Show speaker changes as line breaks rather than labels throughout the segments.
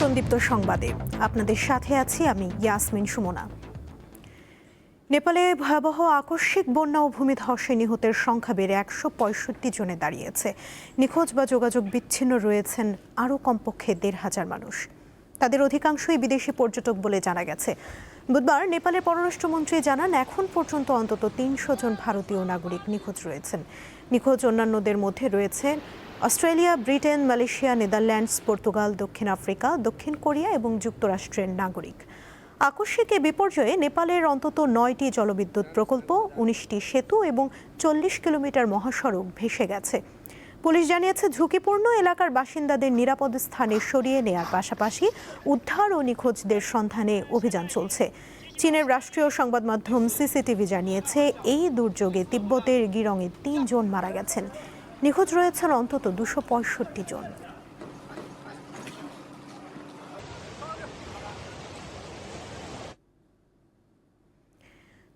আমন্ত্রণ-দীপ্ত সংবাদে আপনাদের সাথে আছি আমি ইয়াসমিন সুমনা। নেপালে ভয়াবহ আকস্মিক বন্যা ও ভূমিধসে নিহতের সংখ্যা বেড়ে 165 জনে দাঁড়িয়েছে। নিখোঁজ বা যোগাযোগ বিচ্ছিন্ন রয়েছেন আরও কমপক্ষে 1,500 মানুষ। তাদের অধিকাংশই বিদেশি পর্যটক বলে জানা গেছে। বুধবার নেপালের পররাষ্ট্রমন্ত্রী জানান, এখন পর্যন্ত অন্তত 300 জন ভারতীয় নাগরিক নিখোঁজ রয়েছেন। নিখোঁজ অন্যান্যদের মধ্যে রয়েছে Australia, Britain, Malaysia, Netherlands, Portugal, দক্ষিণ আফ্রিকা, দক্ষিণ কোরিয়া এবং যুক্তরাষ্ট্রের নাগরিক। আকস্মিক এ বিপর্যয়ে নেপালের অন্তত 9টি জলবিদ্যুৎ প্রকল্প, 19টি সেতু এবং 40 কিলোমিটার মহাসড়ক ভেসে গেছে। পুলিশ জানিয়েছে, ঝুঁকিপূর্ণ এলাকার বাসিন্দাদের নিরাপদ স্থানে সরিয়ে নেয়ার পাশাপাশি উদ্ধার ও নিখোঁজদের সন্ধানে অভিযান চলছে। চীনের রাষ্ট্রীয় সংবাদ মাধ্যম সিসিটিভি জানিয়েছে, এই দুর্যোগে তিব্বতের গিরংয়ে 3 জন মারা গেছেন। নিখোঁজ রয়েছেন অন্তত 265 জন।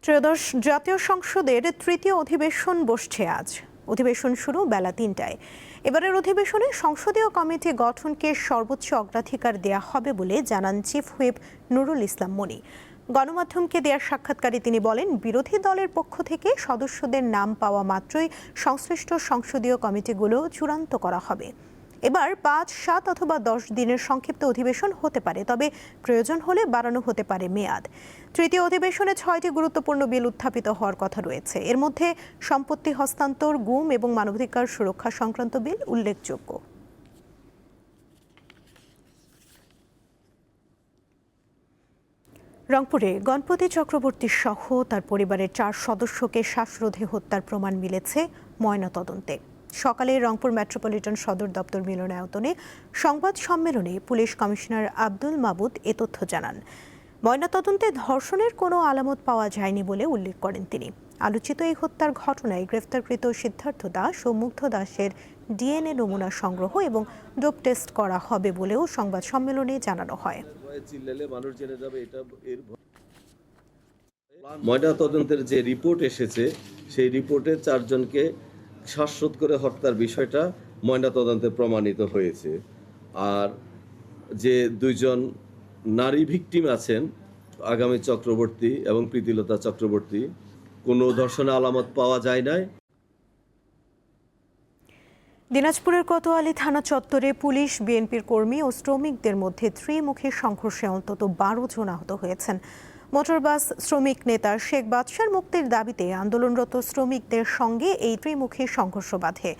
ত্রয়োদশ জাতীয় সংসদের তৃতীয় অধিবেশন বসছে আজ। অধিবেশন শুরু বেলা 3টায়। এবারের অধিবেশনে সংসদীয় কমিটি গঠনকে সর্বোচ্চ অগ্রাধিকার দেয়া হবে বলে জানান চিফ হুইপ নুরুল ইসলাম মনি। গণমাধ্যমকে দেওয়া সাক্ষাৎকারে তিনি বলেন, বিরোধী দলের পক্ষ থেকে সদস্যদের নাম পাওয়া মাত্রই সংশ্লিষ্ট সংসদীয় কমিটিগুলো চূড়ান্ত করা হবে। এবার 5, 7 অথবা 10 দিনের সংক্ষিপ্ত অধিবেশন হতে পারে, তবে প্রয়োজন হলে বাড়ানো হতে পারে মেয়াদ। তৃতীয় অধিবেশনে 6টি গুরুত্বপূর্ণ বিল উত্থাপিত হওয়ার কথা রয়েছে। এর মধ্যে সম্পত্তি হস্তান্তর, গুম এবং মানবাধিকার সুরক্ষা সংক্রান্ত বিল উল্লেখযোগ্য। রংপুরে গণপতি চক্রবর্তী সহ তার পরিবারের 4 সদস্যকে শ্বাসরোধে হত্যার প্রমাণ মিলেছে ময়নাতদন্তে। সকালে রংপুর মেট্রোপলিটন সদর দপ্তর মিলনায়তনে সংবাদ সম্মেলনে পুলিশ কমিশনার আব্দুল মাবুদ এ তথ্য জানান। ময়নাতদন্তে ধর্ষণের কোনো আলামত পাওয়া যায়নি বলে উল্লেখ করেন তিনি। আলোচিত এই হত্যার ঘটনায় গ্রেফতারকৃত সিদ্ধার্থ দাস ও মুগ্ধ দাসের ডিএনএ নমুনা সংগ্রহ এবং ডোপ টেস্ট করা হবে বলেও সংবাদ সম্মেলনে জানানো হয়।
ময়নাতদন্তের যে রিপোর্ট এসেছে, সেই রিপোর্টে 4 জনকে শ্বাসরোধ করে হত্যার বিষয়টা ময়নাতদন্তে প্রমাণিত হয়েছে। আর যে 2 জন নারী ভিকটিম আছেন, আগামী চক্রবর্তী এবং প্রীতিলতা চক্রবর্তী, কোনো ধর্ষণের আলামত পাওয়া যায় নাই।
দিনাজপুরের কোতোয়ালি থানা চত্বরে পুলিশ, বিএনপির কর্মী ও শ্রমিকদের মধ্যে ত্রিমুখী সংঘর্ষে অন্তত 12 জন আহত হয়েছেন। মোটরবাস শ্রমিক নেতা শেখ বাদশার মুক্তির দাবিতে আন্দোলনরত শ্রমিকদের সঙ্গে এই ত্রিমুখী সংঘর্ষ বাধে।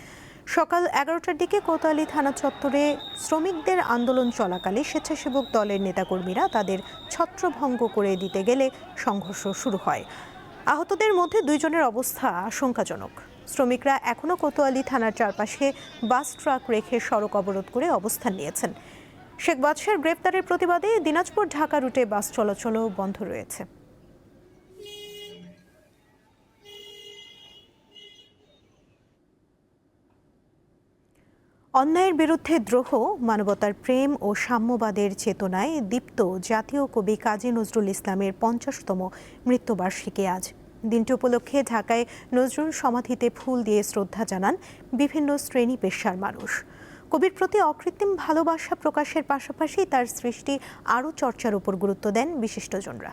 সকাল 11টার দিকে কোতোয়ালি থানা চত্বরে শ্রমিকদের আন্দোলন চলাকালে স্বেচ্ছাসেবক দলের নেতাকর্মীরা তাদের ছত্রভঙ্গ করে দিতে গেলে সংঘর্ষ শুরু হয়। আহতদের মধ্যে 2 জনের অবস্থা আশঙ্কাজনক। শ্রমিকরা এখনও কোতোয়ালি থানার চারপাশে বাস ট্রাক রেখে সড়ক অবরোধ করে অবস্থান নিয়েছেন। শেখ বাদশার গ্রেপ্তারের প্রতিবাদে দিনাজপুর ঢাকা রুটে বাস চলাচলও বন্ধ রয়েছে। অন্যায়ের বিরুদ্ধে দ্রোহ, মানবতার প্রেম ও সাম্যবাদের চেতনায় দীপ্ত জাতীয় কবি কাজী নজরুল ইসলামের 50তম মৃত্যুবার্ষিকী আজ। দিনটি উপলক্ষে ঢাকায় নজরুল সমাধিতে ফুল দিয়ে শ্রদ্ধা জানান বিভিন্ন শ্রেণী পেশার মানুষ। কবির প্রতি অকৃত্রিম ভালোবাসা প্রকাশের পাশাপাশি তার সৃষ্টি আরও চর্চার উপর গুরুত্ব দেন বিশিষ্টজনরা।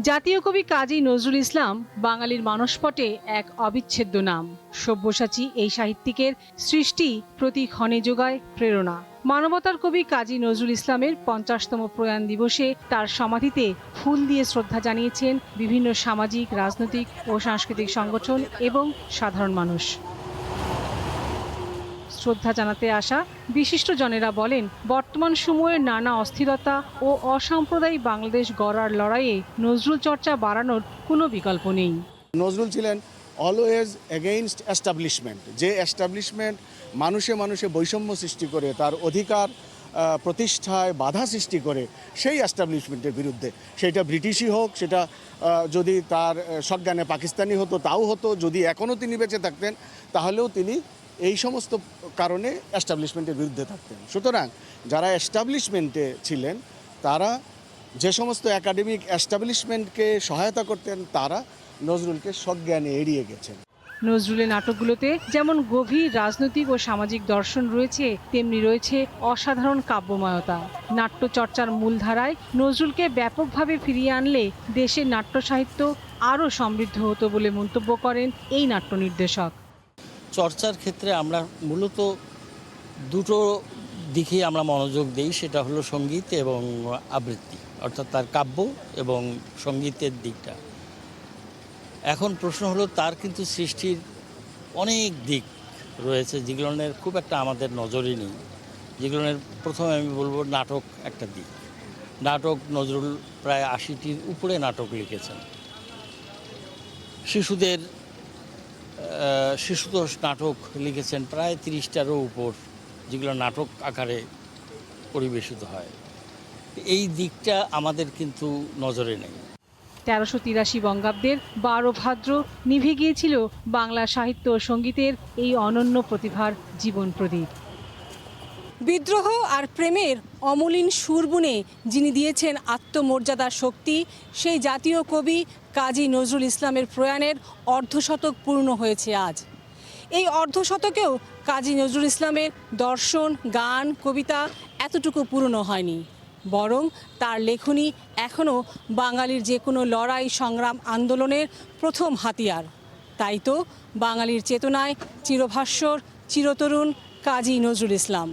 জাতীয় কবি কাজী নজরুল ইসলাম বাঙালির মানসপটে এক অবিচ্ছেদ্য নাম। সব্যসাচী এই সাহিত্যিকের সৃষ্টি প্রতি ক্ষণে যোগায় প্রেরণা। মানবতার কবি কাজী নজরুল ইসলামের 50তম প্রয়াণ দিবসে তার সমাধিতে ফুল দিয়ে শ্রদ্ধা জানিয়েছেন বিভিন্ন সামাজিক, রাজনৈতিক ও সাংস্কৃতিক সংগঠন এবং সাধারণ মানুষ। শ্রদ্ধা জানাতে আসা বিশিষ্টজনেরা বলেন, বর্তমান সময়ের নানা অস্থিরতা ও অসাম্প্রদায়িক বাংলাদেশ গড়ার লড়াইয়ে নজরুল চর্চা বাড়ানোর কোনো বিকল্প নেই।
নজরুল ছিলেন অলওয়েজ এগেইনস্ট এস্টাবলিশমেন্ট, যে এস্টাবলিশমেন্ট মানুষে মানুষে বৈষম্য সৃষ্টি করে, তার অধিকার প্রতিষ্ঠায় বাধা সৃষ্টি করে, সেই এস্টাবলিশমেন্টের বিরুদ্ধে। সেটা ব্রিটিশই হোক, সেটা যদি তার সজ্ঞানে পাকিস্তানি হতো তাও হতো, যদি এখনও তিনি বেঁচে থাকতেন তাহলেও তিনি এই সমস্ত কারণে এস্টাবলিশমেন্টের বিরুদ্ধে থাকতেন। সুতরাং যারা এস্টাবলিশমেন্টে ছিলেন, তারা যে সমস্ত একাডেমিক এস্টাবলিশমেন্টকে সহায়তা করতেন, তারা নজরুলকে সজ্ঞানে এড়িয়ে গেছেন।
নজরুলের নাটকগুলোতে যেমন গভীর রাজনৈতিক ও সামাজিক দর্শন রয়েছে, তেমনি রয়েছে অসাধারণ কাব্যময়তা। নাট্যচর্চার মূলধারায় নজরুলকে ব্যাপকভাবে ফিরিয়ে আনলে দেশের নাট্য সাহিত্য আরও সমৃদ্ধ হতো বলে মন্তব্য করেন এই নাট্য নির্দেশক।
চর্চার ক্ষেত্রে আমরা মূলত দুটো দিকে আমরা মনোযোগ দিই, সেটা হলো সঙ্গীত এবং আবৃত্তি, অর্থাৎ তার কাব্য এবং সঙ্গীতের দিকটা। এখন প্রশ্ন হলো তার কিন্তু সৃষ্টির অনেক দিক রয়েছে যেগুলোর খুব একটা আমাদের নজরই নেই। যেগুলোর প্রথমে আমি বলবো নাটক একটা দিক। নাটক নজরুল প্রায় ৮০টির উপরে নাটক লিখেছেন। শিশুতোষ নাটক লিখেছেন প্রায় ৩০টারও উপর, যেগুলো নাটক আকারে পরিবেশিত হয়। এই দিকটা আমাদের কিন্তু নজরে নেই।
১৩৮৩ বঙ্গাব্দের ১২ ভাদ্র নিভে গিয়েছিল বাংলা সাহিত্য ও সঙ্গীতের এই অনন্য প্রতিভার জীবন প্রদীপ।
বিদ্রোহ আর প্রেমের অমলিন সুর বুনে যিনি দিয়েছেন আত্মমর্যাদার শক্তি, সেই জাতীয় কবি কাজী নজরুল ইসলামের প্রয়াণের অর্ধশতক পূর্ণ হয়েছে আজ। এই অর্ধশতকেও কাজী নজরুল ইসলামের দর্শন, গান, কবিতা এতটুকু পুরনো হয়নি, বরং তার লেখনী এখনও বাঙালির যে কোনো লড়াই, সংগ্রাম, আন্দোলনের প্রথম হাতিয়ার। তাই তো বাঙালির চেতনায় চিরভাস্বর, চিরতরুণ কাজী নজরুল ইসলাম।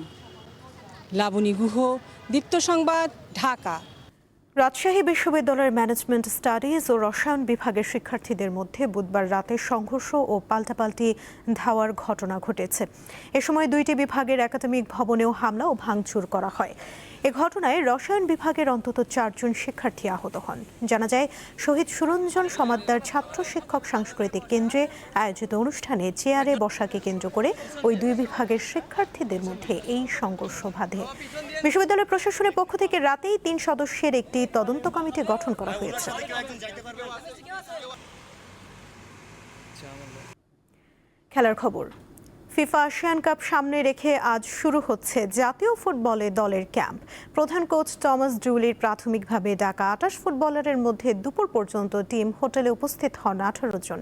লাবণী গুহ, দীপ্ত সংবাদ, ঢাকা।
রাজশাহী বিশ্ববিদ্যালয়ের ম্যানেজমেন্ট স্টাডিজ ও রসায়ন বিভাগের শিক্ষার্থীদের মধ্যে বুধবার রাতে সংঘর্ষ ও পাল্টাপাল্টি ধাওয়ার ঘটনা ঘটেছে। এ সময় দুইটি বিভাগের একাডেমিক ভবনেও হামলা ও ভাঙচুর করা হয়। এ ঘটনায় রসায়ন বিভাগের অন্তত ৪ জন শিক্ষার্থী আহত হন। জানা যায়, শহীদ সুরঞ্জন সমাদ্দার ছাত্র শিক্ষক সাংস্কৃতিক কেন্দ্রে আয়োজিত অনুষ্ঠানে চেয়ারে বসাকে কেন্দ্র করে ওই দুই বিভাগের শিক্ষার্থীদের মধ্যে এই সংঘর্ষ বাধে। বিশ্ববিদ্যালয় প্রশাসনের পক্ষ থেকে রাতেই ৩ সদস্যের একটি তদন্ত কমিটি গঠন করা হয়েছে। খেলার খবর। ফিফা এশিয়ান কাপ সামনে রেখে আজ শুরু হচ্ছে জাতীয় ফুটবলে দলের ক্যাম্প। প্রধান কোচ টমাস ডুলির প্রাথমিকভাবে ডাকা ২৮ ফুটবলারের মধ্যে দুপুর পর্যন্ত টিম হোটেলে উপস্থিত হন ১৮ জন।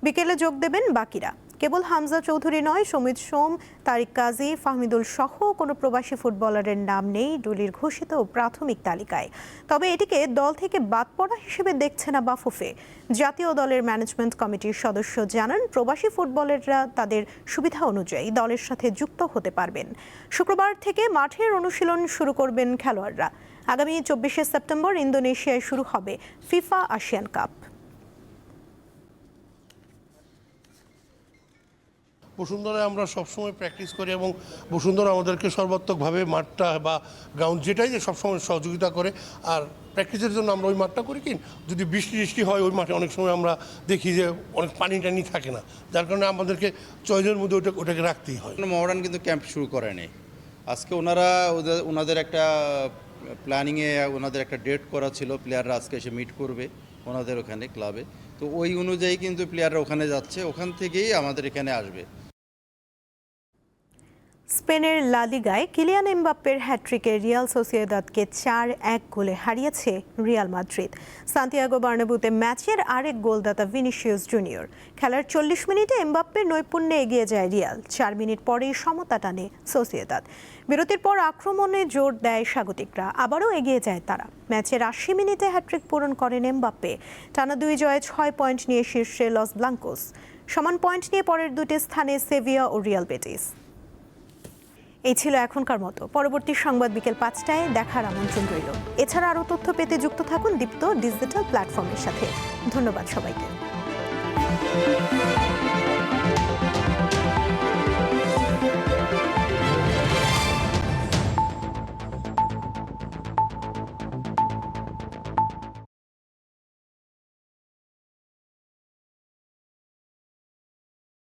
বিকেলে যোগ দেবেন বাকিরা। কেবল হামজা চৌধুরী নয়, সমিত সোম, তারিক কাজী, ফাহমিদুল সহ কোনো প্রবাসী ফুটবলারের নাম নেই ডুলির ঘোষিত প্রাথমিক তালিকায়। তবে এটিকে দল থেকে বাদ পড়া হিসেবে দেখছে না বাফুফে। জাতীয় দলের ম্যানেজমেন্ট কমিটির সদস্য জানান, প্রবাসী ফুটবলাররা তাদের সুবিধা অনুযায়ী দলের সাথে যুক্ত হতে পারবেন। শুক্রবার থেকে মাঠের অনুশীলন শুরু করবেন খেলোয়াড়রা। আগামী ২৪শে সেপ্টেম্বর ইন্দোনেশিয়ায় শুরু হবে ফিফা এশিয়ান কাপ।
বসুন্ধরায় আমরা সবসময় প্র্যাকটিস করি এবং বসুন্ধরা আমাদেরকে সর্বাত্মকভাবে মাঠটা বা গ্রাউন্ড যেটাই যে সবসময় সহযোগিতা করে। আর প্র্যাকটিসের জন্য আমরা ওই মাঠটা করি কি, যদি বৃষ্টি হয় ওই মাঠে অনেক সময় আমরা দেখি যে অনেক পানি টানি থাকে না, যার কারণে আমাদেরকে চয়েসের মধ্যে ওটাকে রাখতেই হয়।
মডার্ন কিন্তু ক্যাম্প শুরু করেনি আজকে। ওনাদের একটা প্ল্যানিংয়ে ওনাদের একটা ডেট করা ছিল, প্লেয়াররা আজকে এসে মিট করবে ওনাদের ওখানে ক্লাবে। তো ওই অনুযায়ী কিন্তু প্লেয়াররা ওখানে যাচ্ছে, ওখান থেকেই আমাদের এখানে আসবে।
স্পেনের লা লিগায় কিলিয়ান এমবাপ্পের হ্যাট্রিকে রিয়াল সোসিয়েদাদকে ৪-১ গোলে হারিয়েছে রিয়াল মাদ্রিদ। সান্তিয়াগো বার্নাব্যুতে ম্যাচের আরেক গোলদাতা ভিনিসিয়াস জুনিয়র। খেলার ৪০ মিনিটে এমবাপ্পের নৈপুণ্যে এগিয়ে যায় রিয়াল। ৪ মিনিট পরেই সমতা টানে সোসিয়েদাদ। বিরতির পর আক্রমণে জোর দেয় স্বাগতিকরা, আবারও এগিয়ে যায় তারা। ম্যাচের ৮০ মিনিটে হ্যাট্রিক পূরণ করেন এমবাপ্পে। টানা ২ জয়ে ৬ পয়েন্ট নিয়ে শীর্ষে লস ব্লাঙ্কোস। সমান পয়েন্ট নিয়ে পরের দুটি স্থানে সেভিয়া ও রিয়াল বেটিস। এই ছিল এখনকার মতো। পরবর্তী সংবাদ বিকেল ৫টায় দেখার আমন্ত্রণ রইল। এছাড়া আরও তথ্য পেতে যুক্ত থাকুন দীপ্ত ডিজিটাল প্ল্যাটফর্মের সাথে। ধন্যবাদ সবাইকে।